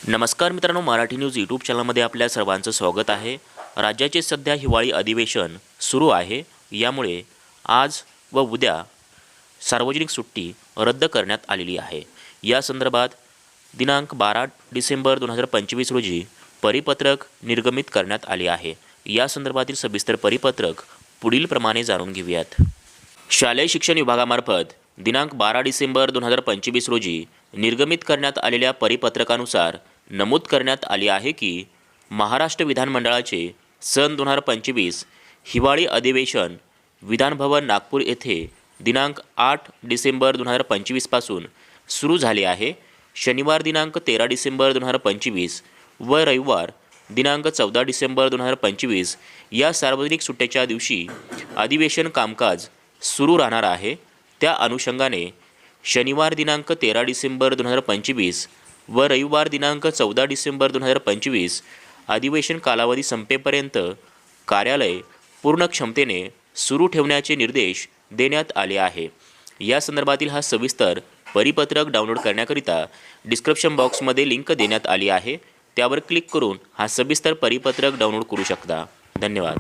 नमस्कार मित्रांनो, Marathi news YouTube चॅनलमध्ये आपल्या सर्वांचं स्वागत आहे। राज्याचे सध्या हिवाळी अधिवेशन सुरू आहे। यामुळे आज व उद्या सार्वजनिक सुट्टी रद्द करण्यात आलेली आहे। या संदर्भात दिनांक 12 डिसेंबर 2025 रोजी परिपत्रक निर्गमित करण्यात आले आहे। या संदर्भातील सविस्तर परिपत्रक पुढील प्रमाणे जाणून घेऊयात। शालेय शिक्षण विभागामार्फत दिनांक 12 डिसेंबर 2025 रोजी निर्गमित करण्यात आलेल्या परिपत्रकानुसार नमूद करण्यात आले आहे की महाराष्ट्र विधानमंडळाचे सन 2025 हिवाळी अधिवेशन विधानभवन नागपूर येथे दिनांक 8 डिसेंबर 2025 पासून सुरू झाले आहे। शनिवार दिनांक 13 डिसेंबर 2025 व रविवार दिनांक 14 डिसेंबर 2025 या सार्वजनिक सुट्ट्याच्या दिवशी अधिवेशन कामकाज सुरू राहणार आहे। त्या अनुषंगाने शनिवार दिनांक 13 डिसेंबर 2025 व रविवार दिनांक 14 डिसेंबर 2025 अधिवेशन कालावधी संपेपर्यंत कार्यालय पूर्ण क्षमतेने सुरू ठेवण्याचे निर्देश देण्यात आले आहे। या संदर्भातील हा सविस्तर परिपत्रक डाउनलोड करण्याकरिता डिस्क्रिप्शन बॉक्समध्ये लिंक देण्यात आली आहे। त्यावर क्लिक करून हा सविस्तर परिपत्रक डाउनलोड करू शकता। धन्यवाद।